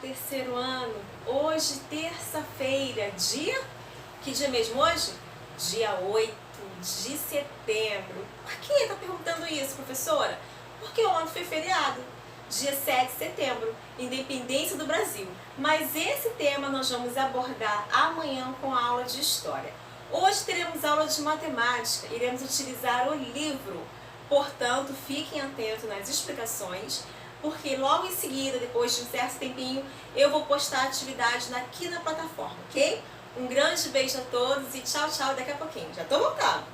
terceiro ano. Hoje, terça-feira, Que dia mesmo hoje? Dia 8 de setembro. Por que está perguntando isso, professora? Porque ontem foi feriado, dia 7 de setembro, Independência do Brasil. Mas esse tema nós vamos abordar amanhã com a aula de História. Hoje teremos aula de Matemática, iremos utilizar o livro. Portanto, fiquem atentos nas explicações, porque logo em seguida, depois de um certo tempinho, eu vou postar a atividade aqui na plataforma, ok? Um grande beijo a todos e tchau, tchau, daqui a pouquinho. Já tô voltando.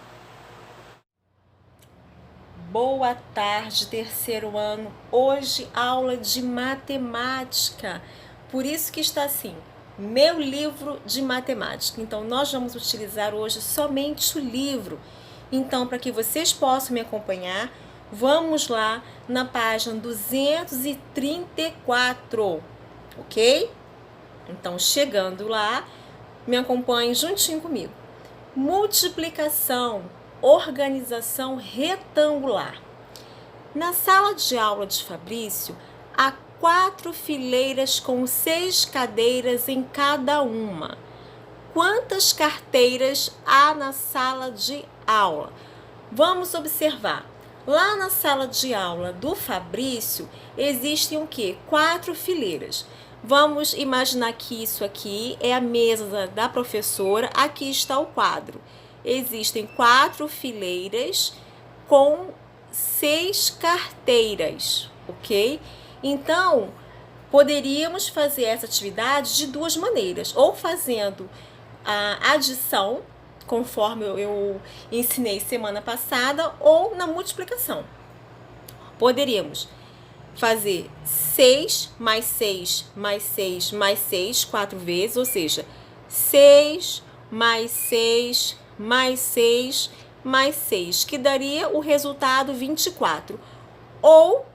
Boa tarde, terceiro ano. Hoje, aula de matemática. Por isso que está assim, meu livro de matemática. Então, nós vamos utilizar hoje somente o livro. Então, para que vocês possam me acompanhar, vamos lá na página 234, ok? Então, chegando lá, me acompanhem juntinho comigo. Multiplicação, organização retangular. Na sala de aula de Fabrício, há 4 fileiras com 6 cadeiras em cada uma. Quantas carteiras há na sala de aula? Vamos observar. Lá na sala de aula do Fabrício, existem o quê? 4 fileiras. Vamos imaginar que isso aqui é a mesa da professora. Aqui está o quadro. Existem 4 fileiras com 6 carteiras, ok? Então, poderíamos fazer essa atividade de duas maneiras. Ou fazendo a adição, conforme eu ensinei semana passada, ou na multiplicação. Poderíamos fazer 6 mais 6 mais 6 mais 6 4 vezes, ou seja, 6 mais 6 mais 6 mais 6, que daria o resultado 24. Ou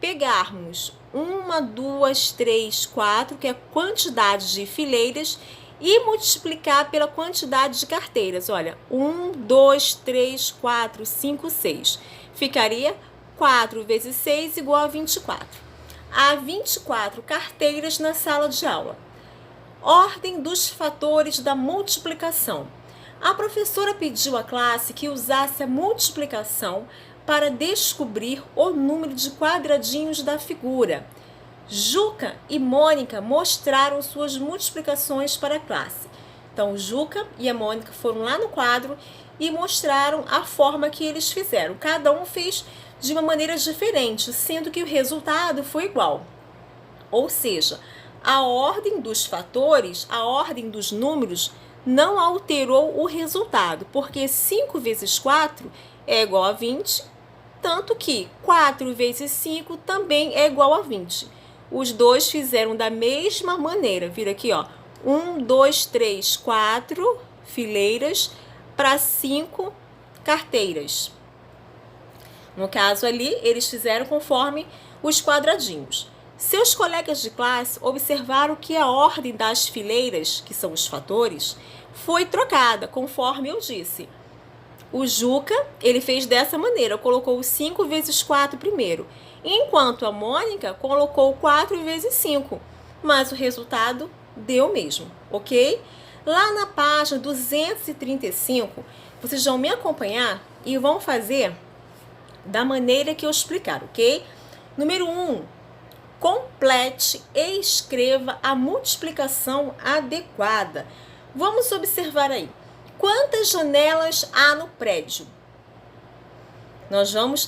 pegarmos 1, 2, 3, 4, que é a quantidade de fileiras, e multiplicar pela quantidade de carteiras. Olha, 1, 2, 3, 4, 5, 6. Ficaria 4 vezes 6 igual a 24. Há 24 carteiras na sala de aula. Ordem dos fatores da multiplicação. A professora pediu à classe que usasse a multiplicação para descobrir o número de quadradinhos da figura. Juca e Mônica mostraram suas multiplicações para a classe. Então, Juca e a Mônica foram lá no quadro e mostraram a forma que eles fizeram. Cada um fez de uma maneira diferente, sendo que o resultado foi igual. Ou seja, a ordem dos fatores, a ordem dos números, não alterou o resultado, porque 5 vezes 4 é igual a 20, tanto que 4 vezes 5 também é igual a 20. Os dois fizeram da mesma maneira. Vira aqui, ó. 1, 2, 3, 4 fileiras para 5 carteiras. No caso ali, eles fizeram conforme os quadradinhos. Seus colegas de classe observaram que a ordem das fileiras, que são os fatores, foi trocada, conforme eu disse. O Juca, ele fez dessa maneira, colocou 5 vezes 4 primeiro, enquanto a Mônica colocou 4 vezes 5, mas o resultado deu o mesmo, ok? Lá na página 235, vocês vão me acompanhar e vão fazer da maneira que eu explicar, ok? Número 1, complete e escreva a multiplicação adequada. Vamos observar aí. Quantas janelas há no prédio?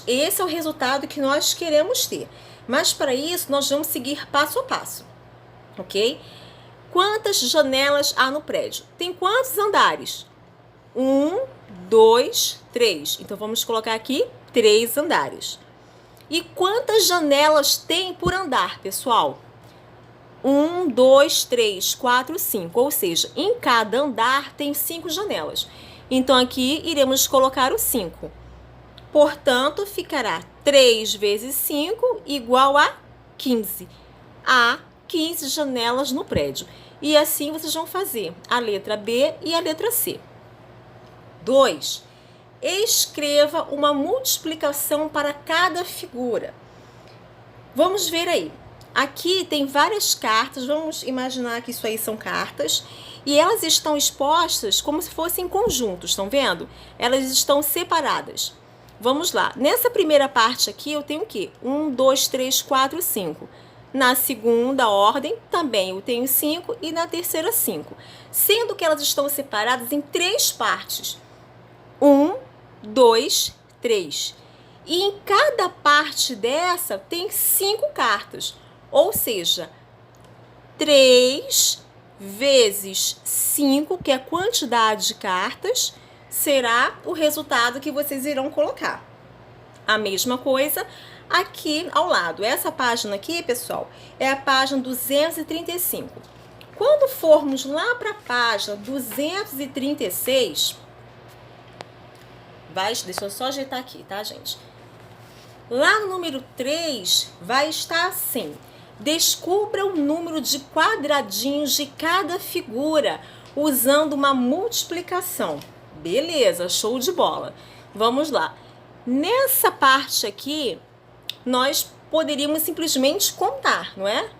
Esse é o resultado que nós queremos ter. Mas para isso, nós vamos seguir passo a passo, ok? Quantas janelas há no prédio? Tem quantos andares? 1, 2, 3. Então, vamos colocar aqui 3 andares. E quantas janelas tem por andar, pessoal? 1, 2, 3, 4, 5. Ou seja, em cada andar tem 5 janelas. Então, aqui iremos colocar o 5. Portanto, ficará 3 vezes 5 igual a 15. Há 15 janelas no prédio. E assim vocês vão fazer a letra B e a letra C. 2. Escreva uma multiplicação para cada figura. Vamos ver aí. Aqui tem várias cartas, vamos imaginar que isso aí são cartas, e elas estão expostas como se fossem conjuntos, estão vendo? Elas estão separadas. Vamos lá, nessa primeira parte aqui eu tenho o quê? 1, 2, 3, 4, 5. Na segunda ordem também eu tenho 5 e na terceira 5. Sendo que elas estão separadas em 3 partes. 1, 2, 3. E em cada parte dessa tem 5 cartas. Ou seja, 3 vezes 5, que é a quantidade de cartas, será o resultado que vocês irão colocar. A mesma coisa aqui ao lado. Essa página aqui, pessoal, é a página 235. Quando formos lá para a página 236, deixa eu só ajeitar aqui, tá, gente? Lá no número 3 vai estar assim: descubra o número de quadradinhos de cada figura usando uma multiplicação. Beleza, show de bola. Vamos lá. Nessa parte aqui, nós poderíamos simplesmente contar, não é?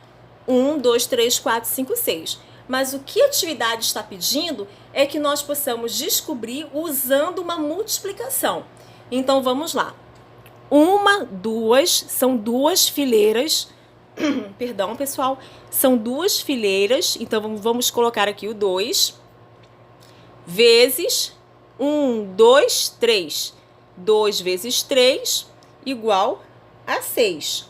1, 2, 3, 4, 5, 6. Mas o que a atividade está pedindo é que nós possamos descobrir usando uma multiplicação. Então, vamos lá. 1, 2, são 2 fileiras. Perdão, pessoal. São 2 fileiras. Então, vamos colocar aqui o 2. Vezes 1, 2, 3. 2 vezes 3 igual a 6.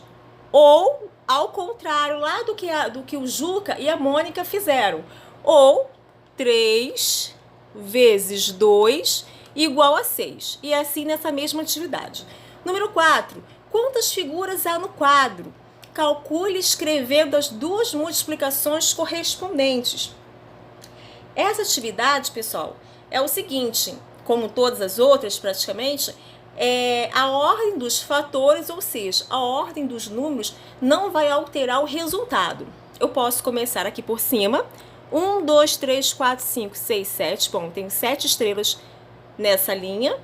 Ou, ao contrário, lá do que o Juca e a Mônica fizeram. Ou 3 vezes 2 igual a 6. E assim nessa mesma atividade. Número 4. Quantas figuras há no quadro? Calcule escrevendo as 2 multiplicações correspondentes. Essa atividade, pessoal, é o seguinte, como todas as outras praticamente, a ordem dos fatores, ou seja, a ordem dos números não vai alterar o resultado. Eu posso começar aqui por cima. 1, 2, 3, 4, 5, 6, 7. Bom, tenho 7 estrelas nessa linha.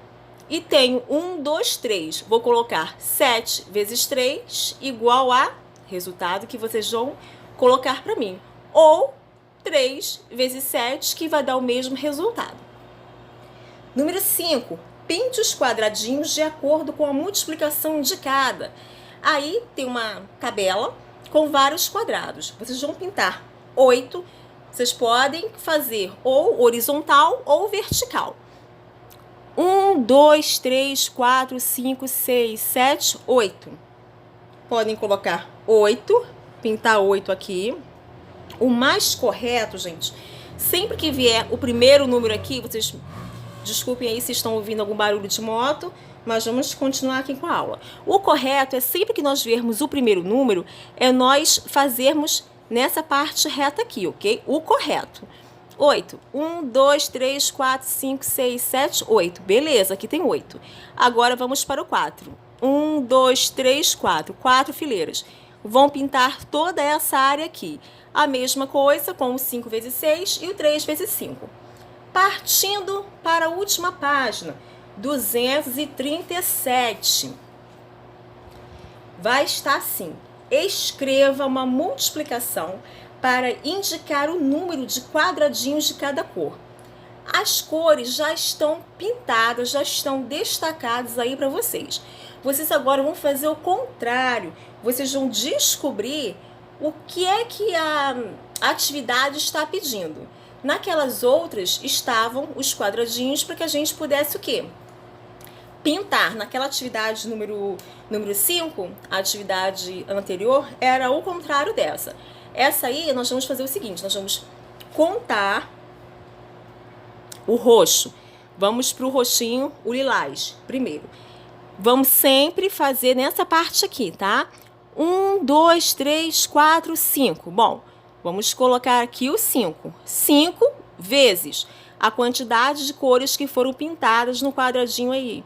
E tenho 1, 2, 3. Vou colocar 7 vezes 3 igual a resultado que vocês vão colocar para mim. Ou 3 vezes 7, que vai dar o mesmo resultado. Número 5. Pinte os quadradinhos de acordo com a multiplicação indicada. Aí tem uma tabela com vários quadrados. Vocês vão pintar 8. Vocês podem fazer ou horizontal ou vertical. 1, 2, 3, 4, 5, 6, 7, 8. Podem colocar 8, pintar 8 aqui. O mais correto, gente, sempre que vier o primeiro número aqui, vocês desculpem aí se estão ouvindo algum barulho de moto, mas vamos continuar aqui com a aula. O correto é sempre que nós vermos o primeiro número, é nós fazermos nessa parte reta aqui, ok? O correto. 8. 1, 2, 3, 4, 5, 6, 7, 8. Beleza, aqui tem 8. Agora vamos para o 4. 1, 2, 3, 4. 4 fileiras. Vão pintar toda essa área aqui. A mesma coisa com o 5 vezes 6 e o 3 vezes 5. Partindo para a última página, 237. Vai estar assim: escreva uma multiplicação para indicar o número de quadradinhos de cada cor. As cores já estão pintadas, já estão destacadas aí para vocês. Vocês agora vão fazer o contrário. Vocês vão descobrir o que é que a atividade está pedindo. Naquelas outras estavam os quadradinhos para que a gente pudesse o quê? Pintar. Naquela atividade número 5, a atividade anterior, era o contrário dessa. Essa aí, nós vamos fazer o seguinte, nós vamos contar o roxo. Vamos para o roxinho, o lilás, primeiro. Vamos sempre fazer nessa parte aqui, tá? 1, 2, 3, 4, 5. Bom, vamos colocar aqui o 5. 5 vezes a quantidade de cores que foram pintadas no quadradinho aí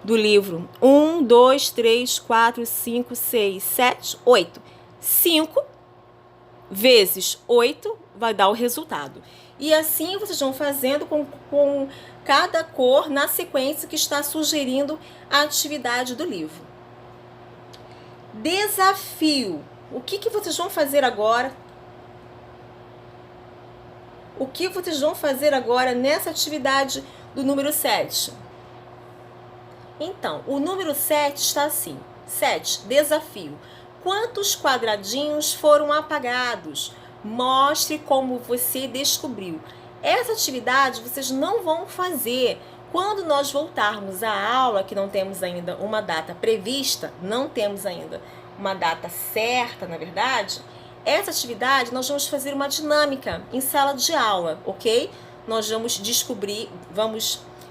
do livro. 1, 2, 3, 4, 5, 6, 7, 8. 5 vezes 8 vai dar o resultado. E assim vocês vão fazendo com cada cor na sequência que está sugerindo a atividade do livro. Desafio. O que vocês vão fazer agora? O que vocês vão fazer agora nessa atividade do número 7? Então, o número 7 está assim. 7. Desafio. Quantos quadradinhos foram apagados? Mostre como você descobriu. Essa atividade vocês não vão fazer quando nós voltarmos à aula, que não temos ainda uma data prevista, não temos ainda uma data certa, na verdade. Essa atividade nós vamos fazer uma dinâmica em sala de aula, ok? Nós vamos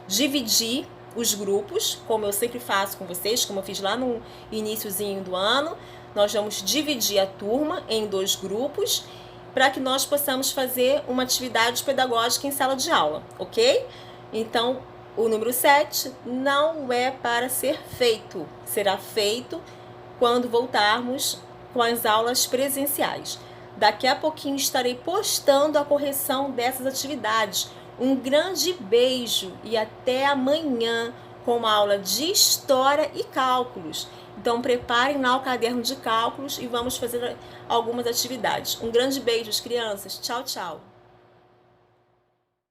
dividir os grupos, como eu sempre faço com vocês, como eu fiz lá no iniciozinho do ano. Nós vamos dividir a turma em 2 grupos para que nós possamos fazer uma atividade pedagógica em sala de aula, ok? Então, o número 7 não é para ser feito, será feito quando voltarmos com as aulas presenciais. Daqui a pouquinho estarei postando a correção dessas atividades. Um grande beijo e até amanhã com uma aula de História e Cálculos. Então preparem lá o caderno de cálculos e vamos fazer algumas atividades. Um grande beijo, crianças. Tchau, tchau.